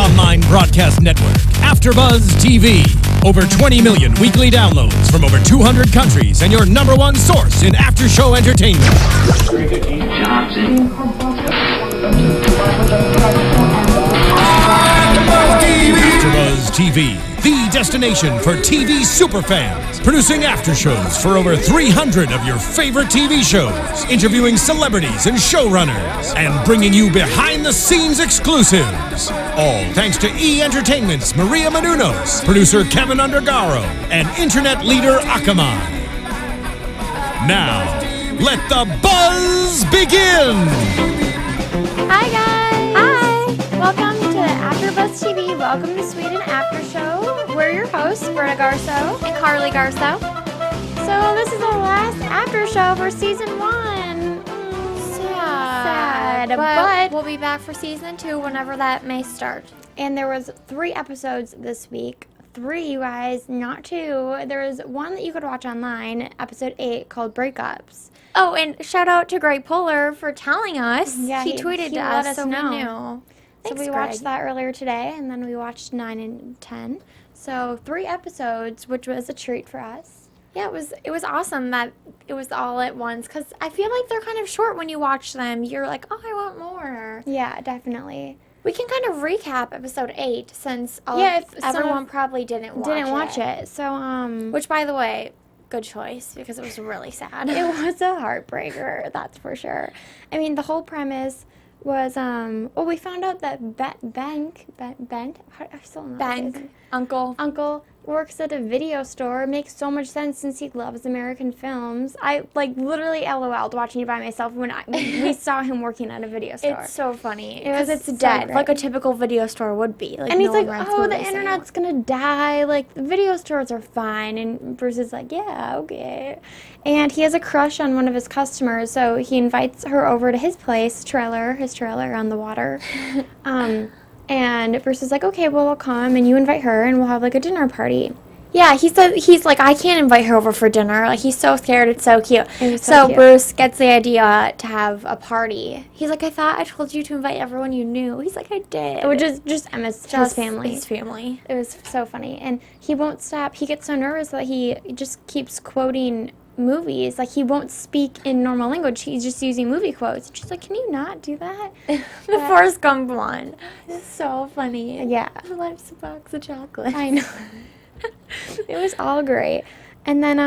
online broadcast network, AFTERBUZZ TV. Over 20 million weekly downloads from over 200 countries and your number one source in after-show entertainment. AFTERBUZZ TV, the destination for TV superfans. Producing aftershows for over 300 of your favorite TV shows. Interviewing celebrities and showrunners. And bringing you behind-the-scenes exclusives. All thanks to E! Entertainment's Maria Menounos, producer Kevin Undergaro, and internet leader Akamai. Now, let the buzz begin! Hi guys! Hi! Welcome to AFTERBUZZ TV. Welcome to Sweden After Show. We're your hosts, Britta Garsow and Carli Garsow. So this is the last after show for season 1. Sad. But we'll be back for season 2 whenever that may start. And there was 3 episodes this week. 3, you guys, not 2. There was one that you could watch online, episode 8, called Breakups. Oh, and shout out to Greg Poehler for telling us. Yeah, he tweeted to us, so we knew. Thanks, so we watched that earlier today, and then we watched 9 and 10. So 3 episodes, which was a treat for us. Yeah, it was awesome that it was all at once, because I feel like they're kind of short when you watch them. You're like, oh, I want more. Yeah, definitely. We can kind of recap episode 8, since everyone probably didn't watch it. So, which, by the way, good choice, because it was really sad. It was a heartbreaker, that's for sure. I mean, the whole premise was, we found out that Uncle works at a video store. It makes so much sense since he loves American films. I, literally LOL'd watching it by myself when we saw him working at a video store. It's so funny. Because it's dead, like a typical video store would be. And he's like, oh, the internet's gonna die. Like, the video stores are fine. And Bruce is like, yeah, okay. And he has a crush on one of his customers, so he invites her over to his place, his trailer on the water. And Bruce is like, okay, well, I'll come, and you invite her, and we'll have, a dinner party. Yeah, he's like, I can't invite her over for dinner. Like, he's so scared. It's so cute. So cute. Bruce gets the idea to have a party. He's like, I thought I told you to invite everyone you knew. He's like, I did. Which is just his family. His family. It was so funny. And he won't stop. He gets so nervous that he just keeps quoting movies. Like, he won't speak in normal language. He's just using movie quotes. She's like, can you not do that? The Forrest Gump one. It's so funny. Yeah. Life's a box of chocolate. I know. It was all great. And then,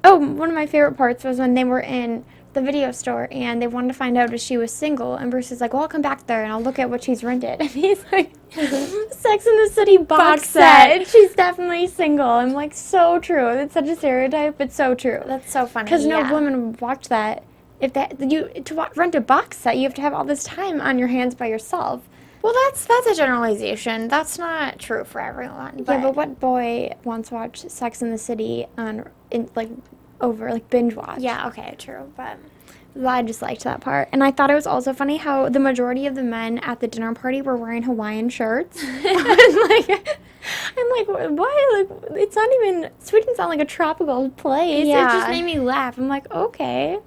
one of my favorite parts was when they were in the video store and they wanted to find out if she was single. And Bruce is like, well, I'll come back there and I'll look at what she's rented. And he's like, Sex and the City box set. And she's definitely single. I'm like, so true. It's such a stereotype, but so true. That's so funny. Because no woman would watch that. To rent a box set, you have to have all this time on your hands by yourself. Well, that's a generalization. That's not true for everyone. But what boy wants to watch Sex and the City over binge watch? Yeah, okay, true. But I just liked that part. And I thought it was also funny how the majority of the men at the dinner party were wearing Hawaiian shirts. I'm like, why? Like, it's not even, Sweden's not like a tropical place. Yeah. It just made me laugh. I'm like, okay.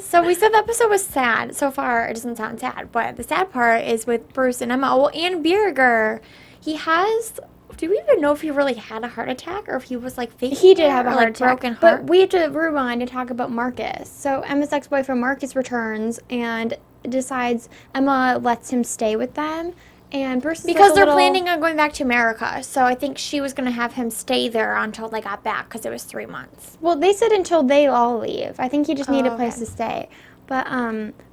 So we said the episode was sad. So far, it doesn't sound sad. But the sad part is with Bruce and Emma. Oh, and Birger. Do we even know if he really had a heart attack or if he was faking it? He did have a heart attack. Broken heart. But we have to rewind and talk about Marcus. So Emma's ex-boyfriend Marcus returns and decides Emma lets him stay with them. And Bruce is because they're planning on going back to America. So I think she was going to have him stay there until they got back because it was 3 months. Well, they said until they all leave. I think he just needed a place to stay. But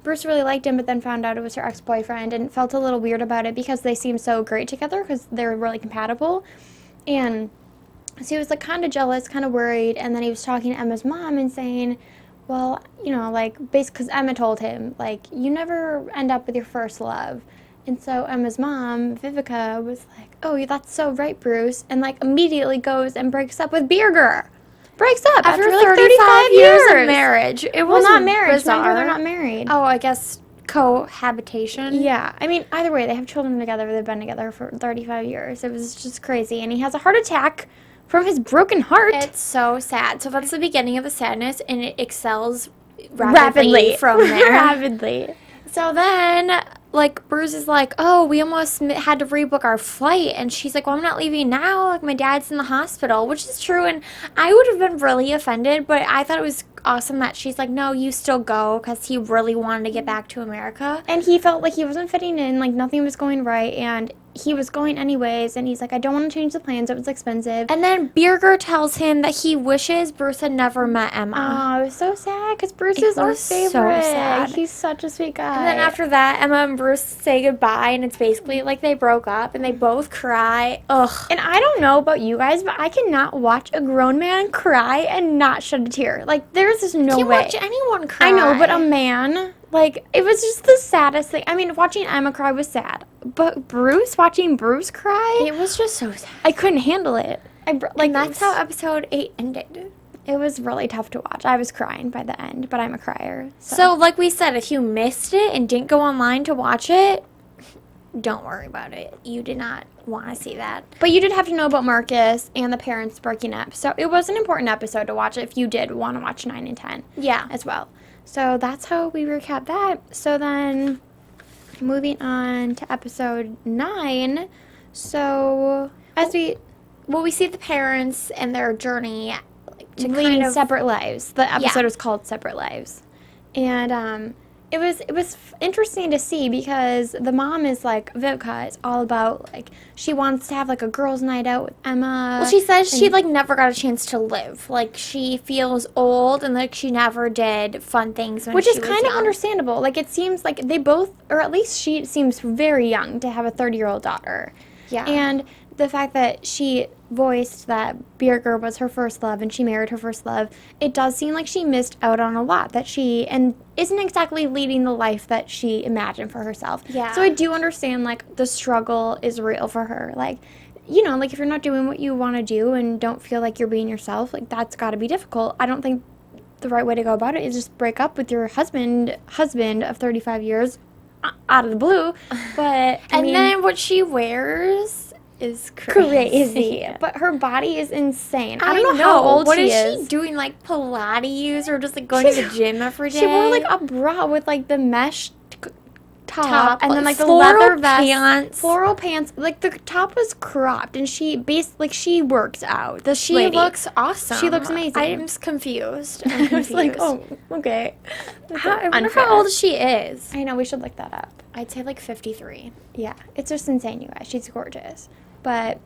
Bruce really liked him, but then found out it was her ex-boyfriend and felt a little weird about it because they seemed so great together because they were really compatible. And so he was kind of jealous, kind of worried. And then he was talking to Emma's mom and saying, well, basically because Emma told him, you never end up with your first love. And so Emma's mom, Vivica, was like, oh, that's so right, Bruce. And, immediately goes and breaks up with Birger. Breaks up after 35 years of marriage. It was not marriage. Remember, they're not married. Oh, I guess cohabitation. Yeah. I mean, either way, they have children together. They've been together for 35 years. It was just crazy. And he has a heart attack from his broken heart. It's so sad. So that's the beginning of the sadness, and it excels rapidly from there. Rapidly. So then, like, Bruce is like, oh, we almost had to rebook our flight. And she's like, well, I'm not leaving now. Like, my dad's in the hospital, which is true. And I would have been really offended, but I thought it was awesome that she's like, no, you still go, because he really wanted to get back to America. And he felt like he wasn't fitting in, like, nothing was going right, and he was going anyways, and he's like, I don't want to change the plans, it was expensive. And then Birger tells him that he wishes Bruce had never met Emma. Oh, it was so sad, because Bruce is our favorite. So sad. He's such a sweet guy. And then after that, Emma and Bruce say goodbye, and it's basically like they broke up, and they both cry. Ugh. And I don't know about you guys, but I cannot watch a grown man cry and not shed a tear. Like, there's just no way. Can't watch anyone cry. I know, but a man... Like, it was just the saddest thing. I mean, watching Emma cry was sad. But watching Bruce cry... It was just so sad. I couldn't handle it. Like, that's how episode 8 ended. It was really tough to watch. I was crying by the end, but I'm a crier. So, like we said, if you missed it and didn't go online to watch it, don't worry about it. You did not want to see that. But you did have to know about Marcus and the parents breaking up. So, it was an important episode to watch if you did want to watch 9 and 10. Yeah. As well. So that's how we recap that. So then, moving on to episode 9. So, we see the parents and their journey to leading separate lives. The episode was called Separate Lives. And it was interesting to see, because the mom is like, Vivka is all about, like, she wants to have, like, a girls' night out with Emma. Well, she says she, like, never got a chance to live. Like, she feels old, and, like, she never did fun things when she was young. Which is kind of understandable. Like, it seems like they both, or at least she seems very young to have a 30-year-old daughter. Yeah. And the fact that she voiced that Birger was her first love and she married her first love, it does seem like she missed out on a lot, that she isn't exactly leading the life that she imagined for herself. Yeah. So I do understand, like, the struggle is real for her. Like, you know, like, if you're not doing what you want to do and don't feel like you're being yourself, like, that's got to be difficult. I don't think the right way to go about it is just break up with your husband of 35 years out of the blue. But then what she wears is crazy. But her body is insane. I don't know how old she is. What is she doing? Like, Pilates or just, like, going to the gym every day? She wore, like, a bra with, like, the mesh top and then, like, the leather vest. Floral pants. Like, the top was cropped, and she works out. She looks awesome. She looks amazing. I'm confused. I was like, oh, okay. I wonder how old she is. I know, we should look that up. I'd say, like, 53. Yeah, it's just insane, you guys. She's gorgeous. But,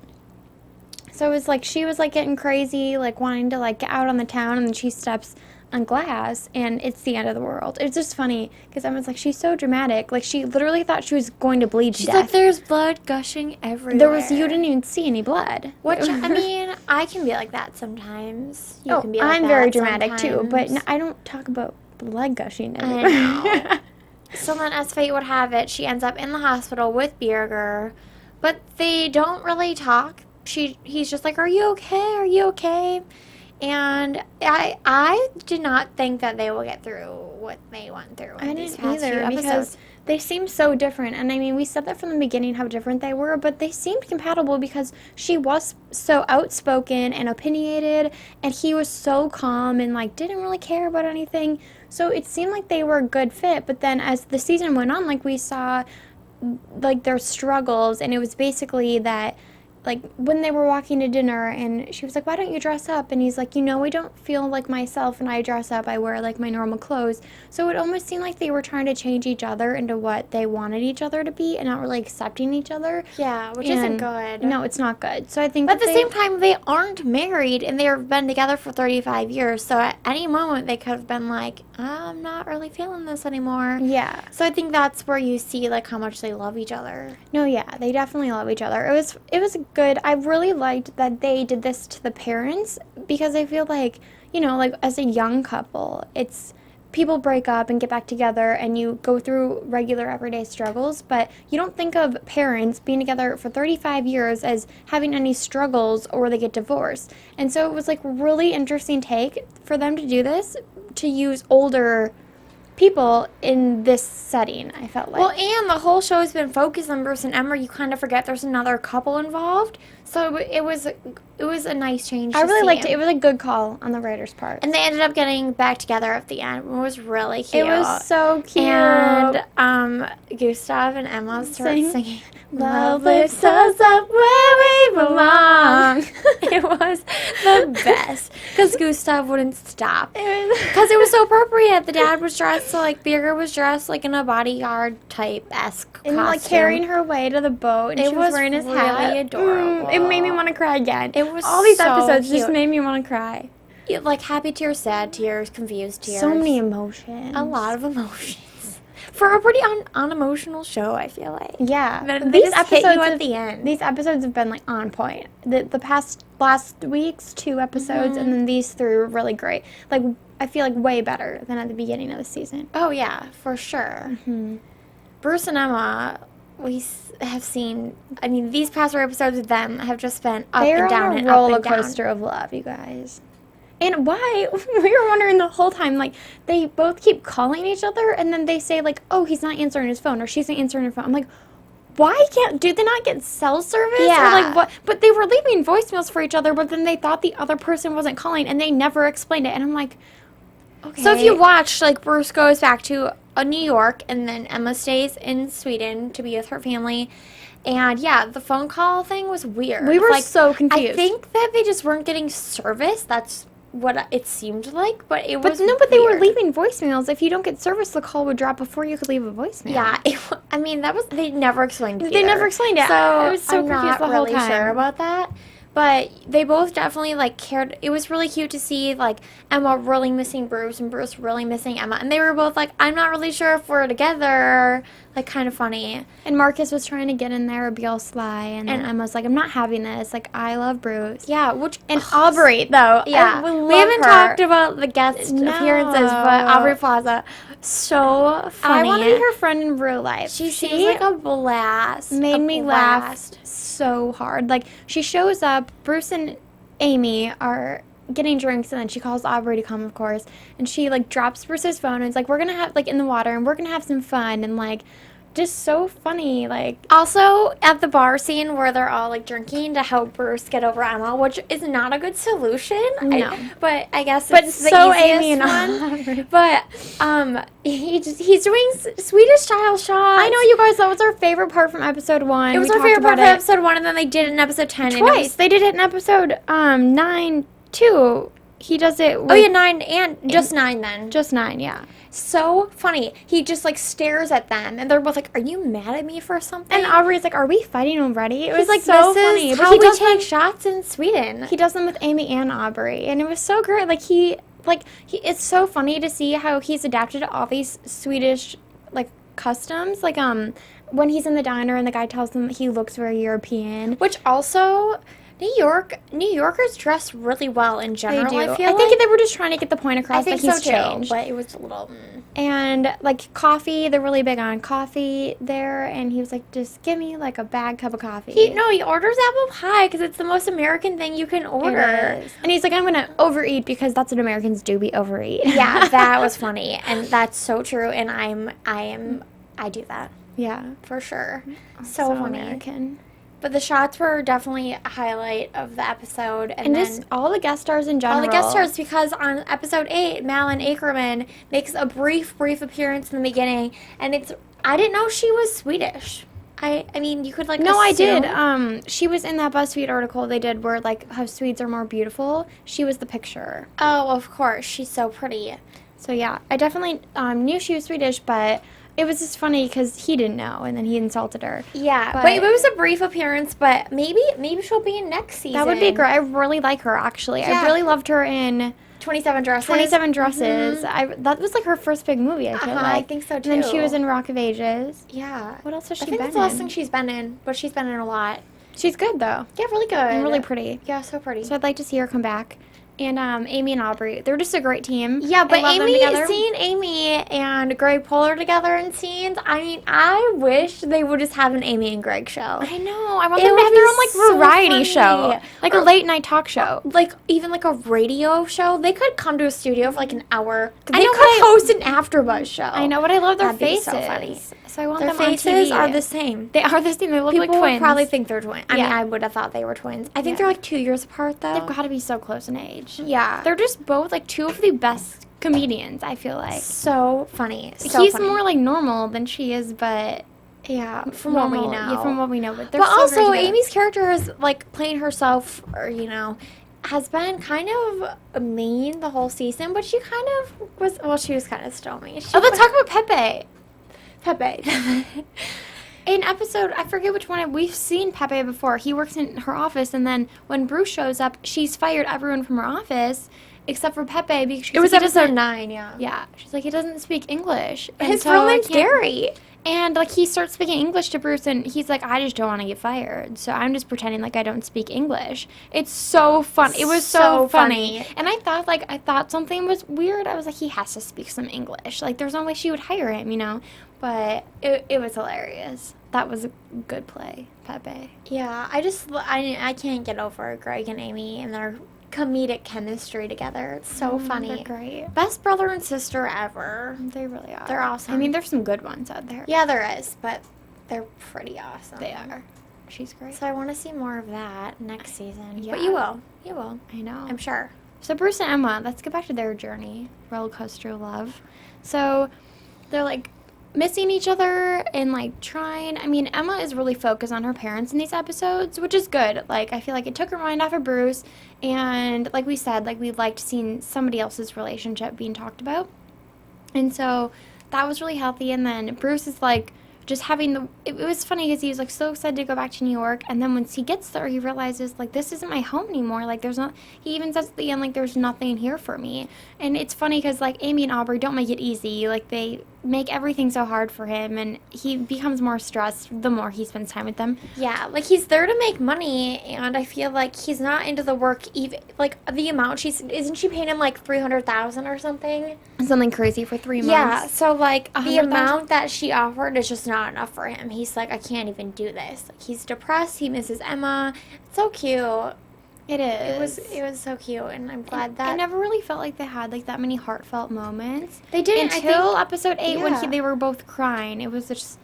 so it was like, she was, like, getting crazy, like, wanting to, like, get out on the town, and then she steps on glass, and it's the end of the world. It's just funny, because Emma's like, she's so dramatic. Like, she literally thought she was going to bleed to death. She's like, there's blood gushing everywhere. You didn't even see any blood. Which, I mean, I can be like that sometimes. You can be like that. I'm very dramatic, too, but I don't talk about blood gushing everywhere. I know. So then, as fate would have it, she ends up in the hospital with Birger, but they don't really talk. He's just like, are you okay? Are you okay? And I did not think that they will get through what they went through. I didn't either, because they seem so different. And I mean, we said that from the beginning, how different they were, but they seemed compatible, because she was so outspoken and opinionated, and he was so calm and, like, didn't really care about anything. So it seemed like they were a good fit. But then as the season went on, like, we saw, like, their struggles, and it was basically that, like, when they were walking to dinner, and she was like, why don't you dress up? And he's like, you know, I don't feel like myself when I dress up. I wear, like, my normal clothes. So it almost seemed like they were trying to change each other into what they wanted each other to be, and not really accepting each other. Yeah, which isn't good. No, it's not good. So I think, but at the same time, they aren't married, and they've been together for 35 years. So at any moment, they could have been like, I'm not really feeling this anymore. Yeah. So I think that's where you see, like, how much they love each other. No, yeah, they definitely love each other. It was good. I really liked that they did this to the parents, because I feel like, you know, like, as a young couple, it's people break up and get back together, and you go through regular everyday struggles, but you don't think of parents being together for 35 years as having any struggles, or they get divorced. And so it was, like, really interesting take for them to do this, to use older people in this setting, I felt like. Well, and the whole show has been focused on Bruce and Emma. You kind of forget there's another couple involved. So it was a nice change. I really liked it. It was a good call on the writer's part. And they ended up getting back together at the end. It was really cute. It was so cute. And Gustav and Emma started singing. Love lifts us up where we belong. It was the best. Because Gustav wouldn't stop. Because it was so appropriate. The dad was dressed, Birger was dressed in a bodyguard type-esque costume. And carrying her way to the boat. And she was wearing his hat. It was really adorable. It made me want to cry again. It was all these episodes cute. Just made me want to cry. Happy tears, sad tears, confused tears. So many emotions. A lot of emotions. For a pretty unemotional show, I feel like. Yeah. These episodes hit you at the end. These episodes have been on point. The last week's 2 episodes and then these 3 were really great. I feel way better than at the beginning of the season. Oh yeah, for sure. Bruce and Emma, we have seen. I mean, these past 4 episodes of them have just been up and down and up and down. They're on a roller coaster of love, you guys. And why? We were wondering the whole time, they both keep calling each other, and then they say, oh, he's not answering his phone, or she's not answering her phone. I'm like, why do they not get cell service? Yeah. Or what? But they were leaving voicemails for each other, but then they thought the other person wasn't calling, and they never explained it. And I'm like, okay. So if you watch, Bruce goes back to New York, and then Emma stays in Sweden to be with her family. And, yeah, the phone call thing was weird. We were so confused. I think that they just weren't getting service. That's what it seemed like, but it was weird. But they were leaving voicemails. If you don't get service, the call would drop before you could leave a voicemail. Yeah, they never explained it. They never explained it. So I was so confused the whole time. I'm not really sure about that. But they both definitely, cared. It was really cute to see, Emma really missing Bruce and Bruce really missing Emma. And they were both I'm not really sure if we're together. Kind of funny. And Marcus was trying to get in there or be all sly. And then Emma's I'm not having this. I love Bruce. Yeah, and Aubrey, though. Yeah. We haven't talked about the guest appearances, but Aubrey Plaza, so funny. I want to be her friend in real life. She seems like a blast. Made me laugh so hard. She shows up, Bruce and Amy are getting drinks, and then she calls Aubrey to come, of course, and she drops Bruce's phone and is we're gonna have in the water and we're gonna have some fun, and just so funny. Also at the bar scene where they're all drinking to help Bruce get over Emma, which is not a good solution. No. But I guess it's the so easiest one. But he's doing Swedish style shots. I know, you guys, that was our favorite part from episode 1. It was our favorite part from episode 1, and then they did it in episode 10. Twice. They did it in episode 9 too. He does it with 9 and just 9 then. Just 9, yeah. So funny. He just stares at them, and they're both are you mad at me for something? And Aubrey's are we fighting already? It was so funny. How he take shots in Sweden. He does them with Amy and Aubrey, and it was so great. It's so funny to see how he's adapted to all these Swedish customs. When he's in the diner and the guy tells him he looks very European, which also New Yorkers dress really well in general. They do. I think they were just trying to get the point across that he's changed. But it was a little. And coffee, they're really big on coffee there. And he was just give me a bag cup of coffee. He orders apple pie because it's the most American thing you can order. It is. And he's I'm gonna overeat because that's what Americans do. We overeat. Yeah, that was funny, and that's so true. And I do that. Yeah, for sure. So funny. American. But the shots were definitely a highlight of the episode. And then just all the guest stars in general. All the guest stars, because on episode 8, Malin Akerman makes a brief appearance in the beginning. And I didn't know she was Swedish. I mean, you could No, assume. I did. She was in that BuzzFeed article they did where, how Swedes are more beautiful. She was the picture. Oh, of course. She's so pretty. So, yeah. I definitely knew she was Swedish, but it was just funny because he didn't know, and then he insulted her. Yeah, but it was a brief appearance, but maybe she'll be in next season. That would be great. I really like her, actually. Yeah. I really loved her in 27 Dresses. 27 Dresses. Mm-hmm. That was her first big movie, I feel like. I think so, too. And then she was in Rock of Ages. Yeah. What else has she been in? I think that's the last thing she's been in, but she's been in a lot. She's good, though. Yeah, really good. And really pretty. Yeah, so pretty. So I'd like to see her come back. And Amy and Aubrey, they're just a great team. Yeah, but seeing Amy and Greg Poehler together in scenes, I mean, I wish they would just have an Amy and Greg show. I know. I want them to have their own variety show, a late night talk show, even a radio show. They could come to a studio for an hour. They could host an AfterBuzz show. I know, but I love their faces. So funny. So I want their them on TV. Their faces are the same. They are the same. They look like twins. People would probably think they're twins. I mean, I would have thought they were twins. I think they're like 2 years apart, though. They've got to be so close in age. Yeah. They're just both like two of the best comedians, I feel like. So funny. He's more like normal than she is, but... Yeah, from what we know. Yeah, from what we know. But also, Amy's character is, like, playing herself, or, you know, has been kind of mean the whole season, but she kind of was, well, she was kind of still mean. Let's talk about Pepe. Pepe. In episode, I forget which one, we've seen Pepe before. He works in her office, and then when Bruce shows up, she's fired everyone from her office, except for Pepe. Because it was episode 9, yeah. Yeah. She's like, he doesn't speak English. His real name's Gary. And, like, he starts speaking English to Bruce, and he's like, I just don't want to get fired, so I'm just pretending like I don't speak English. It's so fun. It was so funny. And I thought something was weird. I was like, he has to speak some English. Like, there's no way she would hire him, you know? But it was hilarious. That was a good play, Pepe. Yeah, I can't get over Greg and Amy and their comedic chemistry together. It's so funny. They're great. Best brother and sister ever. They really are. They're awesome. I mean, there's some good ones out there. Yeah, there is, but they're pretty awesome. They are. She's great. So I want to see more of that next season. Yeah. But you will. You will. I know. I'm sure. So Bruce and Emma, let's get back to their journey. Roller coaster of love. So they're like missing each other and like trying. I mean, Emma is really focused on her parents in these episodes, which is good. Like, I feel like it took her mind off of Bruce, and like we said, like, we liked seeing somebody else's relationship being talked about, and so that was really healthy. And then Bruce is like just having it was funny because he was like so excited to go back to New York, and then once he gets there, he realizes like, this isn't my home anymore. Like, he even says at the end, like, there's nothing here for me. And it's funny because like Amy and Aubrey don't make it easy. Like, they make everything so hard for him, and he becomes more stressed the more he spends time with them. Yeah, like, he's there to make money, and I feel like he's not into the work even, like, the amount isn't she paying him like $300,000 or something? Something crazy for 3 months. Yeah, so like the amount that she offered is just not enough for him. He's like, I can't even do this. Like, he's depressed, he misses Emma. It's so cute. It is. It was so cute, and I'm glad that... I never really felt like they had, like, that many heartfelt moments. They didn't, until episode 8 when they were both crying. It was just...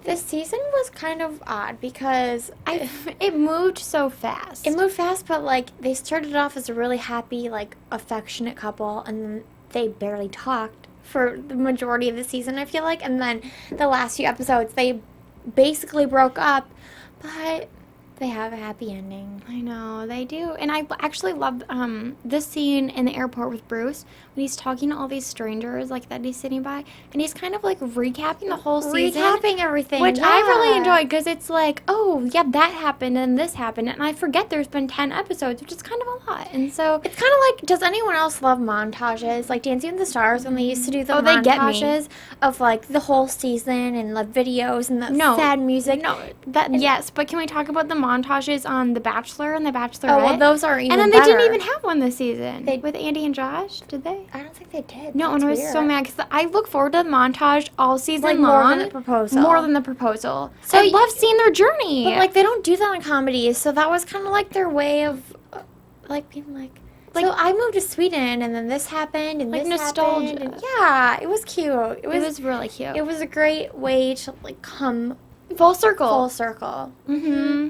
This season was kind of odd because... it moved so fast. It moved fast, but, like, they started off as a really happy, like, affectionate couple, and then they barely talked for the majority of the season, I feel like. And then the last few episodes, they basically broke up, but... they have a happy ending. I know, they do. And I actually love this scene in the airport with Bruce when he's talking to all these strangers like that he's sitting by, and he's kind of like recapping the whole season. Recapping everything, which I really enjoy because it's like, oh, yeah, that happened and this happened. And I forget there's been 10 episodes, which is kind of a lot. And so it's kind of like, does anyone else love montages? Like Dancing with the Stars, when they used to do the montages they get me. Of like the whole season and like videos and the sad music. Yes, but can we talk about the montages on The Bachelor and The Bachelorette? Oh, well, those are even And then better. they didn't even have one this season with Andy and Josh, did they? I don't think they did. No, and I was so mad because I look forward to the montage all season like, long. More than the proposal. More than the proposal. So I love seeing their journey. But like, they don't do that in comedies, so that was kind of like their way of like being like, so I moved to Sweden, and then this happened, and like this nostalgia. happened. And yeah, it was cute. It was really cute. It was a great way to like come full circle. Full circle. Mm-hmm.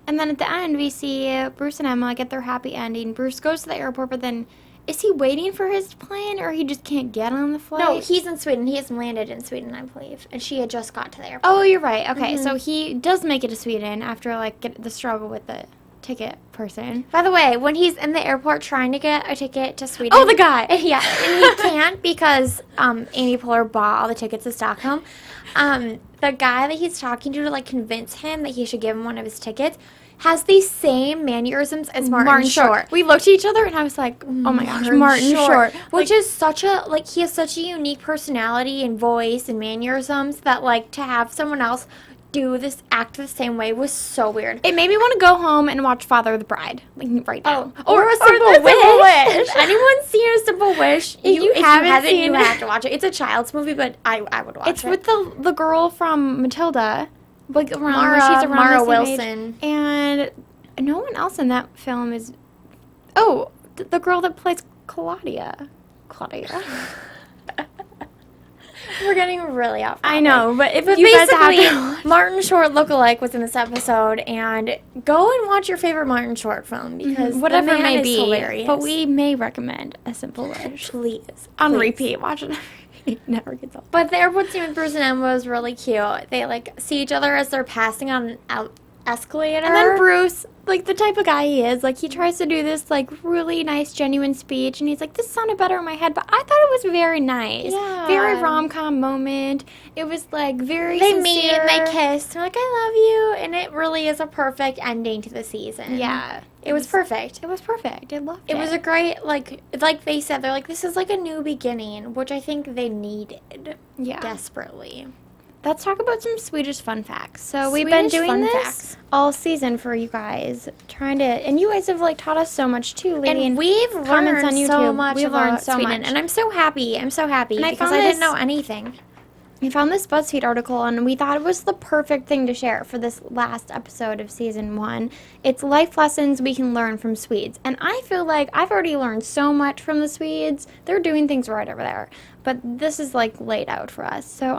And then at the end, we see Bruce and Emma get their happy ending. Bruce goes to the airport, but then is he waiting for his plane, or he just can't get on the flight? No, he's in Sweden. He hasn't landed in Sweden, I believe. And she had just got to the airport. Oh, you're right. Okay, so he does make it to Sweden after, like, the struggle with the ticket person. By the way, when he's in the airport trying to get a ticket to Sweden... Oh, the guy! Yeah, and he can't because Amy Poehler bought all the tickets to Stockholm. The guy that he's talking to like, convince him that he should give him one of his tickets has the same mannerisms as Martin Short. We looked at each other, and I was like, oh my gosh, Martin Short. Which is such a, like, he has such a unique personality and voice and mannerisms that, like, to have someone else act the same way was so weird. It made me want to go home and watch Father of the Bride, like, right now. Or A Simple Wish. If anyone's seen A Simple Wish, if you haven't seen it, you have to watch it. It's a child's movie, but I would watch it. It's with the girl from Matilda. Like she's around Mara the same Wilson. Age. And no one else in that film is... Oh, the girl that plays Claudia. We're getting really off topic. I know, but if you guys have Martin Short lookalike was in this episode, and go and watch your favorite Martin Short film because whatever the man it may is be, hilarious. but we may recommend A Simple Wish. Please. On repeat, watch it. It never gets old. But the airport scene with Bruce and Emma was really cute. They like see each other as they're passing on an escalator. And then Bruce, like the type of guy he is, like he tries to do this like really nice, genuine speech, and he's like, "This sounded better in my head," but I thought it was very nice. Yeah. Very rom-com moment. It was like very they sincere. meet and they kiss. They're like, "I love you," and it really is a perfect ending to the season. Yeah. It was perfect. It was perfect. I loved it. It was a great, like they said, they're like, this is like a new beginning, which I think they needed desperately. Let's talk about some Swedish fun facts. So we've been doing this all season for you guys, and you guys have like taught us so much too, lady. And we've comments learned on YouTube. so much We've learned so Sweden, much, and I'm so happy. I'm so happy because I didn't know anything. We found this BuzzFeed article, and we thought it was the perfect thing to share for this last episode of Season 1. It's life lessons we can learn from Swedes. And I feel like I've already learned so much from the Swedes. They're doing things right over there. But this is, like, laid out for us. So,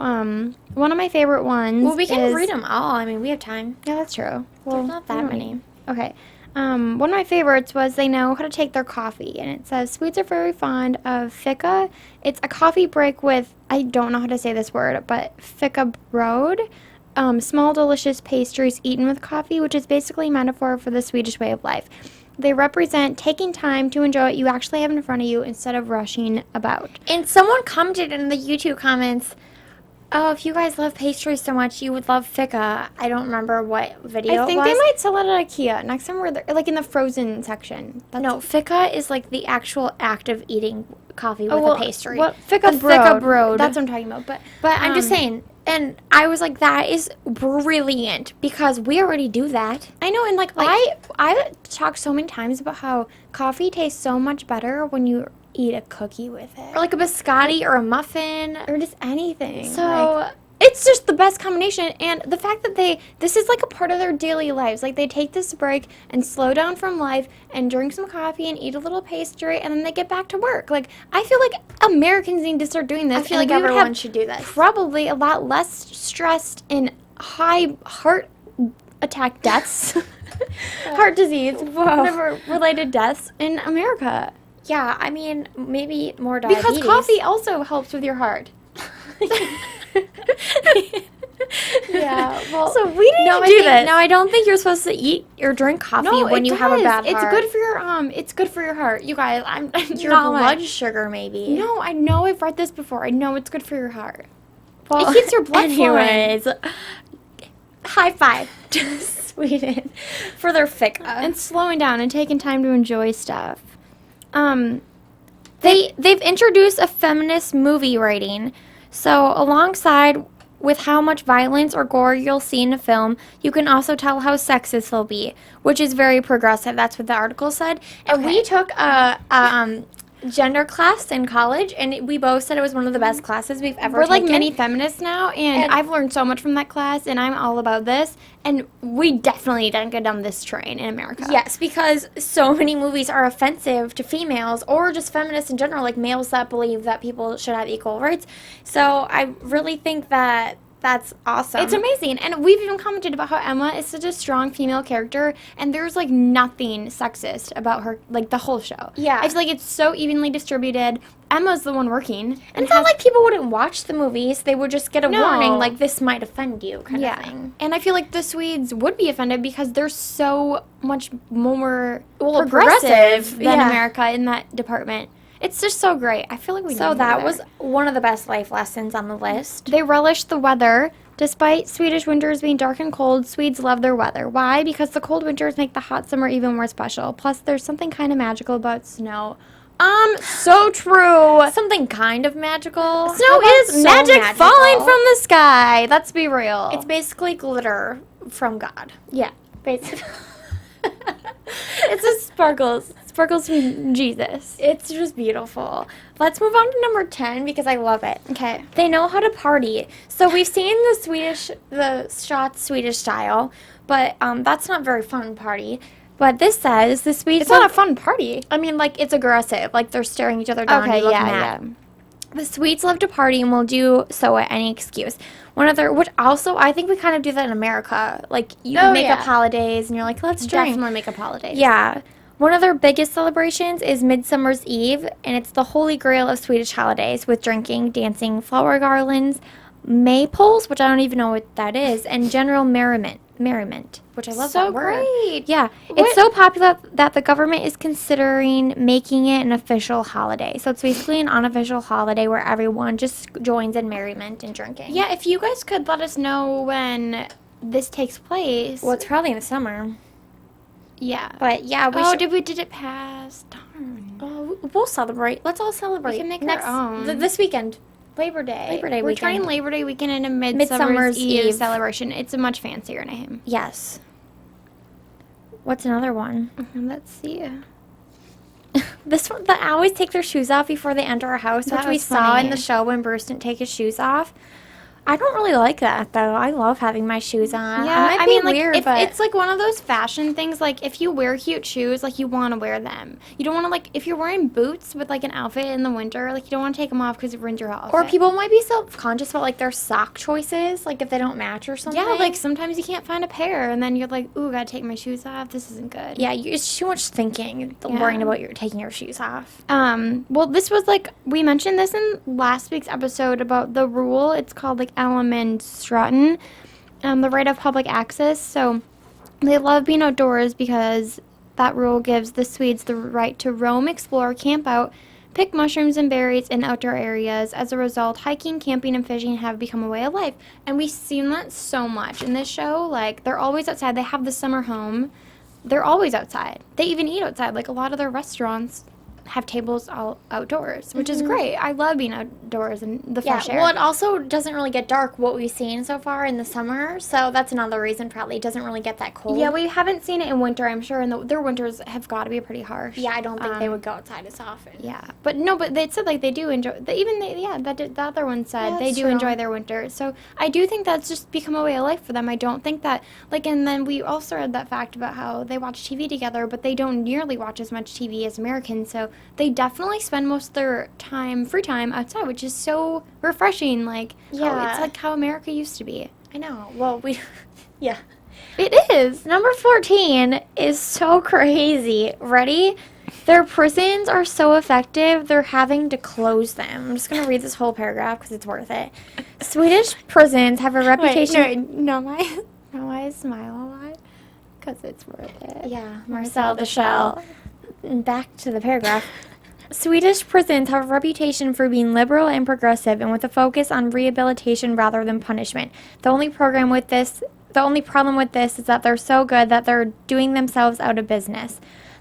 one of my favorite ones Well, we can read them all. I mean, we have time. Yeah, that's true. Well, there's not that many. Okay. One of my favorites was they know how to take their coffee, and it says Swedes are very fond of fika. It's a coffee break with, I don't know how to say this word, but fika bröd, small delicious pastries eaten with coffee, which is basically a metaphor for the Swedish way of life. They represent taking time to enjoy what you actually have in front of you instead of rushing about. And someone commented in the YouTube comments, "Oh, if you guys love pastries so much, you would love fika." I don't remember what video it was. I think they might sell it at IKEA. Next time we're there, like in the frozen section. No, fika is like the actual act of eating coffee with a pastry. Well, fika bröd. That's what I'm talking about. But I'm just saying, and I was like, that is brilliant because we already do that. I know, and like I talked so many times about how coffee tastes so much better when you eat a cookie with it. Or like a biscotti or a muffin. Or just anything. So it's just the best combination. And the fact that this is like a part of their daily lives. Like they take this break and slow down from life and drink some coffee and eat a little pastry and then they get back to work. Like I feel like Americans need to start doing this. I feel like everyone should do this. Probably a lot less stressed and high heart attack deaths. Heart disease. Whatever related deaths in America. Yeah, I mean, maybe more diabetes. Because coffee also helps with your heart. Yeah, well, so we didn't do this. No, I don't think you're supposed to eat or drink coffee when you have a bad heart. It's good for your it's good for your heart. You guys, I'm your blood sugar maybe. No, I know I've read this before. I know it's good for your heart. Well, it keeps your blood flowing. High five to Sweden for their fika and slowing down and taking time to enjoy stuff. They've introduced a feminist movie rating. So alongside with how much violence or gore you'll see in a film, you can also tell how sexist they'll be, which is very progressive. That's what the article said. And we took a gender class in college, and we both said it was one of the best classes we've ever taken. We're like mini feminists now, and I've learned so much from that class, and I'm all about this. And we definitely didn't go down this train in America. Yes, because so many movies are offensive to females or just feminists in general, like males that believe that people should have equal rights. So I really think that that's awesome. It's amazing. And we've even commented about how Emma is such a strong female character, and there's, like, nothing sexist about her, like, the whole show. Yeah. I feel like it's so evenly distributed. Emma's the one working. And it's not like people wouldn't watch the movies. They would just get a warning, like, this might offend you kind of thing. And I feel like the Swedes would be offended because they're so much more progressive than America in that department. It's just so great. I feel like we So that was one of the best life lessons on the list. They relish the weather. Despite Swedish winters being dark and cold, Swedes love their weather. Why? Because the cold winters make the hot summer even more special. Plus, there's something kind of magical about snow. So true. Something kind of magical. Snow is magic falling from the sky. Let's be real. It's basically glitter from God. Yeah, basically. It's just sparkles from Jesus. It's just beautiful. Let's move on to number 10 because I love it. Okay. They know how to party. So we've seen the shots Swedish style, but that's not very fun party. But this says the Swedes. It's not a fun party. I mean, like, it's aggressive. Like, they're staring each other down. Okay, and look mad. Yeah. The Swedes love to party and will do so at any excuse. Which also, I think we kind of do that in America. Like, you make up holidays and you're like, let's drink. Definitely make up holidays. Yeah. One of their biggest celebrations is Midsummer's Eve, and it's the holy grail of Swedish holidays with drinking, dancing, flower garlands, maypoles, which I don't even know what that is, and general merriment, which I love that word. So great. Yeah. It's so popular that the government is considering making it an official holiday. So it's basically an unofficial holiday where everyone just joins in merriment and drinking. Yeah, if you guys could let us know when this takes place. Well, it's probably in the summer. Yeah. But yeah, did it pass? Darn. Oh, we'll celebrate. Let's all celebrate. We can make our own. This weekend. Labor Day. We're weekend. Trying Labor Day weekend and a Midsummer's Eve celebration. It's a much fancier name. Yes. What's another one? Let's see. This one, I always take their shoes off before they enter our house, which we saw in the show when Bruce didn't take his shoes off. I don't really like that, though. I love having my shoes on. Yeah, I mean, weird, but it's like one of those fashion things. Like, if you wear cute shoes, like, you want to wear them. You don't want to, like, if you're wearing boots with, like, an outfit in the winter, like, you don't want to take them off because it ruins your outfit. Or people might be self-conscious about, like, their sock choices, like, if they don't match or something. Yeah, like, sometimes you can't find a pair, and then you're like, ooh, gotta take my shoes off. This isn't good. Yeah, it's too much thinking, worrying about taking your shoes off. Well, this was, like, we mentioned this in last week's episode about the rule. It's called, like, Stratton, the right of public access. So they love being outdoors because that rule gives the Swedes the right to roam, explore, camp out, pick mushrooms and berries in outdoor areas. As a result, hiking, camping, and fishing have become a way of life. And we've seen that so much in this show. Like, they're always outside. They have the summer home. They're always outside. They even eat outside. Like, a lot of their restaurants have tables all outdoors, which is great. I love being outdoors and the fresh air. Well, it also doesn't really get dark, what we've seen so far in the summer, so that's another reason probably it doesn't really get that cold. Yeah, we haven't seen it in winter, I'm sure, and their winters have got to be pretty harsh. Yeah, I don't think they would go outside as often. Yeah, but they said, like, they do enjoy, the other one said they do enjoy their winter, so I do think that's just become a way of life for them. I don't think that, like, and then we also read that fact about how they watch TV together, but they don't nearly watch as much TV as Americans, so they definitely spend most of their free time outside, which is so refreshing. Like, it's like how America used to be. I know. Well, yeah. It is. Number 14 is so crazy. Ready? Their prisons are so effective, they're having to close them. I'm just going to read this whole paragraph because it's worth it. Swedish prisons have a reputation... No, I smile a lot because it's worth it. Yeah, Marcel the Shell. Back to the paragraph. Swedish prisons have a reputation for being liberal and progressive and with a focus on rehabilitation rather than punishment. The only problem with this is that they're so good that they're doing themselves out of business.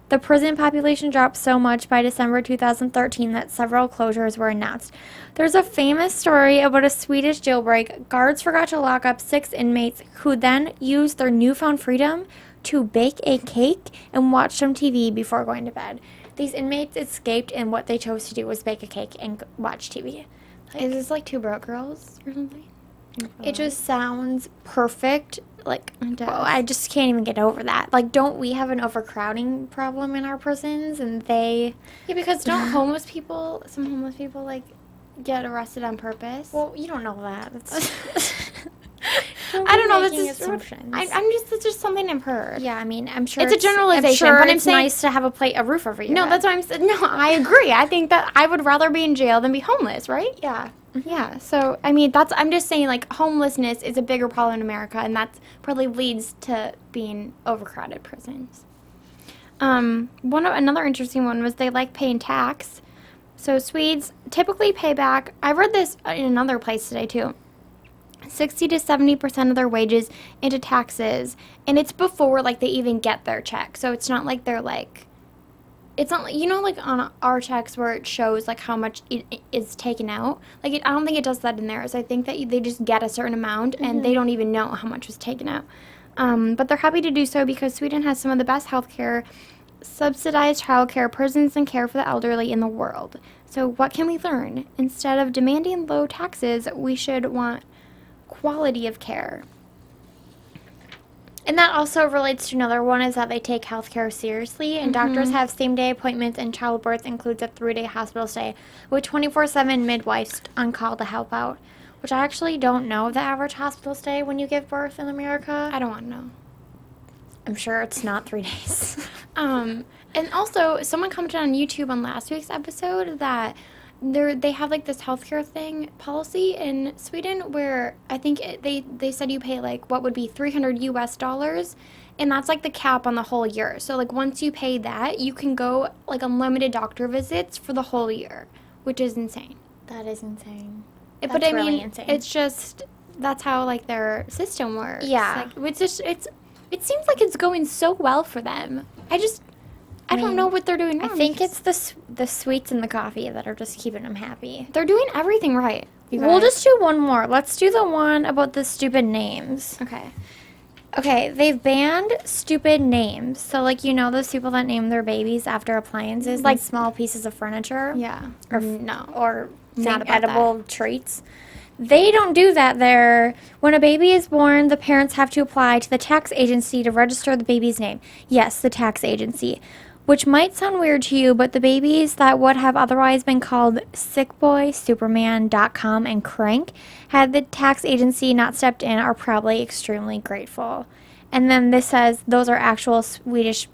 The prison population dropped so much by December 2013 that several closures were announced. There's a famous story about a Swedish jailbreak. Guards forgot to lock up 6 inmates who then used their newfound freedom to bake a cake and watch some TV before going to bed. These inmates escaped, and what they chose to do was bake a cake and watch TV. Like, is this like Two Broke Girls or something? It just sounds perfect. Like, I just can't even get over that. Like, don't we have an overcrowding problem in our prisons? And they... Yeah, because don't some homeless people, like, get arrested on purpose? Well, you don't know that. That's... I don't know. That's just something I've heard. Yeah, I mean, I'm sure it's a generalization. But it's nice to have a roof over your head. That's what I'm saying. No, I agree. I think that I would rather be in jail than be homeless, right? Yeah. Yeah. So I mean, I'm just saying, like, homelessness is a bigger problem in America, and that probably leads to being overcrowded prisons. Another interesting one was they like paying tax. So Swedes typically pay back. I read this in another place today too. 60 to 70% of their wages into taxes, and it's before, like, they even get their check. So it's not like they're like, it's not like, like on our checks where it shows, like, how much it is taken out. Like, I don't think it does that in theirs. I think that they just get a certain amount and they don't even know how much was taken out. But they're happy to do so because Sweden has some of the best healthcare, subsidized childcare, prisons, and care for the elderly in the world. So what can we learn? Instead of demanding low taxes, we should want quality of care. And that also relates to another one, is that they take healthcare seriously, and doctors have same-day appointments, and childbirth includes a 3-day hospital stay with 24/7 midwives on call to help out, which I actually don't know the average hospital stay when you give birth in America. I don't want to know. I'm sure it's not 3 days. And also, someone commented on YouTube on last week's episode that they have like this healthcare policy in Sweden where I think they said you pay like what would be $300 US, and that's like the cap on the whole year. So like once you pay that, you can go like unlimited doctor visits for the whole year, which is insane. That is insane. But I mean, insane. It's just that's how like their system works. Yeah, like, it seems like it's going so well for them. I don't know what they're doing wrong. I think it's the sweets and the coffee that are just keeping them happy. They're doing everything right. We'll just do one more. Let's do the one about the stupid names. Okay, they've banned stupid names. So, like, you know those people that name their babies after appliances, like small pieces of furniture? Yeah. Or edible treats. They don't do that there. When a baby is born, the parents have to apply to the tax agency to register the baby's name. Yes, the tax agency. Which might sound weird to you, but the babies that would have otherwise been called Sickboy, Superman.com, and Crank, had the tax agency not stepped in, are probably extremely grateful. And then this says those are actual Swedish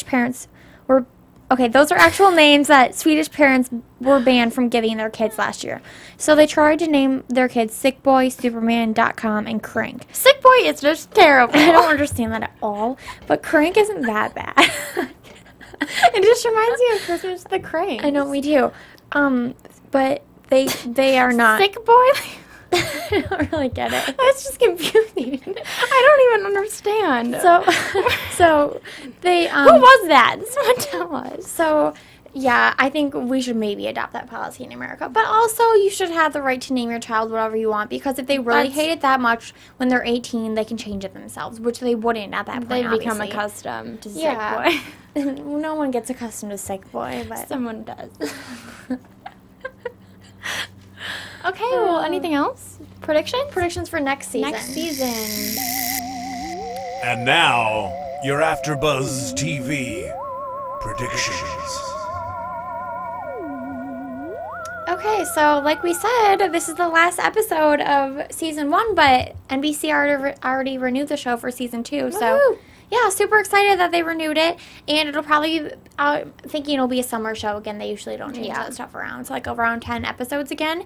parents were. Okay, those are actual names that Swedish parents were banned from giving their kids last year. So they tried to name their kids Sickboy, Superman.com, and Crank. Sickboy is just terrible. I don't understand that at all, but Crank isn't that bad. It just reminds me of Christmas the Crank. I know, we do. But they are not. Sickboy? I don't really get it. That's just confusing. I don't even understand. So they who was that? Someone tell us. So yeah, I think we should maybe adopt that policy in America. But also, you should have the right to name your child whatever you want, because if they really hate it that much when they're 18, they can change it themselves, which they wouldn't at that point. They become accustomed to Sickboy. No one gets accustomed to Sickboy, but someone does. Okay, well, anything else? Predictions? Predictions for next season. And now, your AfterBuzz TV predictions. Okay, so like we said, this is the last episode of season 1, but NBC already renewed the show for season 2, so yeah, super excited that they renewed it, and it'll probably, thinking it'll be a summer show again. They usually don't change that stuff around, so like around 10 episodes again.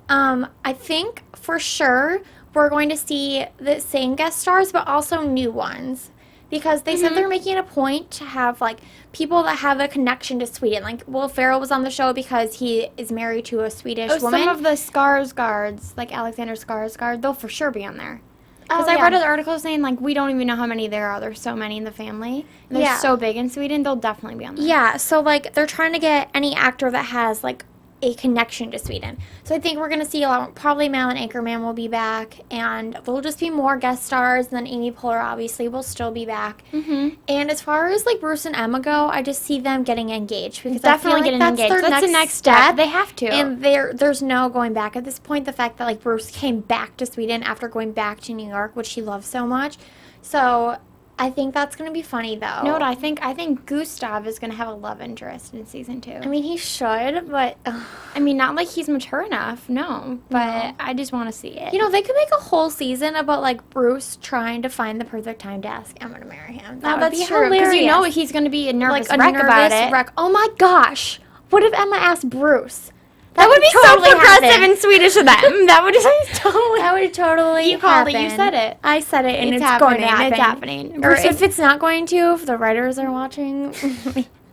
I think for sure we're going to see the same guest stars, but also new ones. Because they said they're making it a point to have, like, people that have a connection to Sweden. Like, Will Ferrell was on the show because he is married to a Swedish woman. Some of the Skarsgårds, like Alexander Skarsgård, they'll for sure be on there. Because I read an article saying, like, we don't even know how many there are. There's so many in the family. And they're so big in Sweden, they'll definitely be on there. Yeah, so, like, they're trying to get any actor that has, like, a connection to Sweden. So I think we're going to see a lot, probably Malin Anchorman will be back, and there'll just be more guest stars, and then Amy Poehler obviously will still be back. And as far as like Bruce and Emma go, I just see them getting engaged, because definitely I feel like getting engaged. That's the next step. They have to. And there's no going back at this point. The fact that like Bruce came back to Sweden after going back to New York, which he loves so much. So I think that's going to be funny, though. No, I think Gustav is going to have a love interest in season 2. I mean, he should, but I mean, not like he's mature enough, no. But I just want to see it. You know, they could make a whole season about, like, Bruce trying to find the perfect time to ask Emma to marry him. That would be true, because you know he's going to be a nervous wreck about it. Oh, my gosh. What if Emma asked Bruce? That would be totally so progressive and Swedish of them. That would totally You called it. You said it. I said it, and it's happening. going to happen. It's happening. Or if it's not going to, if the writers are watching,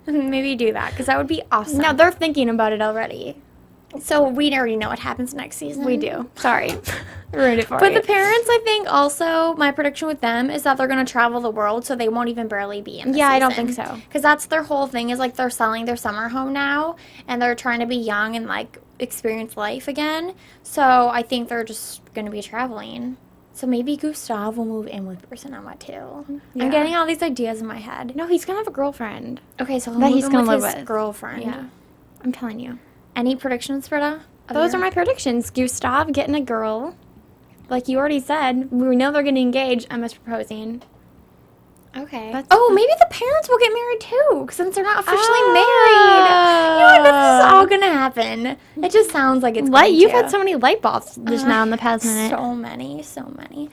maybe do that, because that would be awesome. No, they're thinking about it already. So we already know what happens next season. We do. Sorry. Ruined it for you. But the parents, I think, also, my prediction with them is that they're going to travel the world, so they won't even barely be in this season. I don't think so. Because that's their whole thing, is, like, they're selling their summer home now, and they're trying to be young and, like, experience life again. So I think they're just going to be traveling. So maybe Gustav will move in with Bruce and Emma, too. Yeah. I'm getting all these ideas in my head. No, he's going to have a girlfriend. Okay, so he's going to live with his girlfriend. Yeah. I'm telling you. Any predictions, Britta? Those are my predictions. Gustav getting a girl. like you already said, we know they're getting engaged. Emma's proposing. Okay. Maybe the parents will get married too, since they're not officially married. You know what? This is all gonna happen. It just sounds like it's. You've had so many light bulbs just now in the past minute. So many.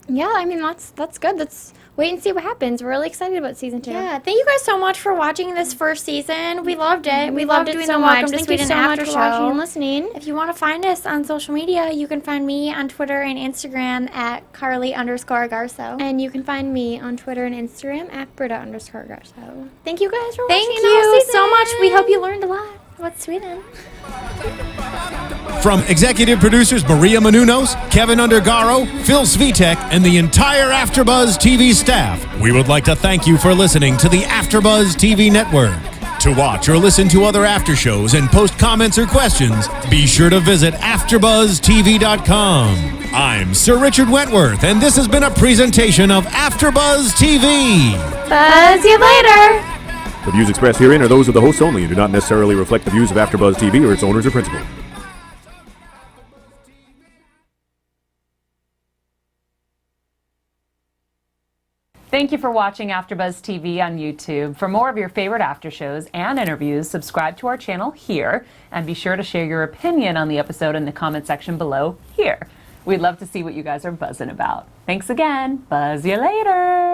Yeah, I mean that's good. Let's wait and see what happens. We're really excited about season 2. Yeah, thank you guys so much for watching this first season. We loved it. We loved doing the Welcome to Sweden after show. For watching and listening. If you want to find us on social media, you can find me on Twitter and Instagram at Carli_Garsow. And you can find me on Twitter and Instagram at Britta_Garsow. Thank you guys for watching. Thank you so much. We hope you learned a lot about Sweden. From executive producers Maria Menounos, Kevin Undergaro, Phil Svitek, and the entire AfterBuzz TV staff, we would like to thank you for listening to the AfterBuzz TV network. To watch or listen to other after shows and post comments or questions, be sure to visit AfterBuzzTV.com. I'm Sir Richard Wentworth, and this has been a presentation of AfterBuzz TV. Buzz you later! The views expressed herein are those of the hosts only and do not necessarily reflect the views of AfterBuzz TV or its owners or principals. Thank you for watching AfterBuzz TV on YouTube. For more of your favorite after shows and interviews, subscribe to our channel here, and be sure to share your opinion on the episode in the comment section below here. We'd love to see what you guys are buzzing about. Thanks again. Buzz you later.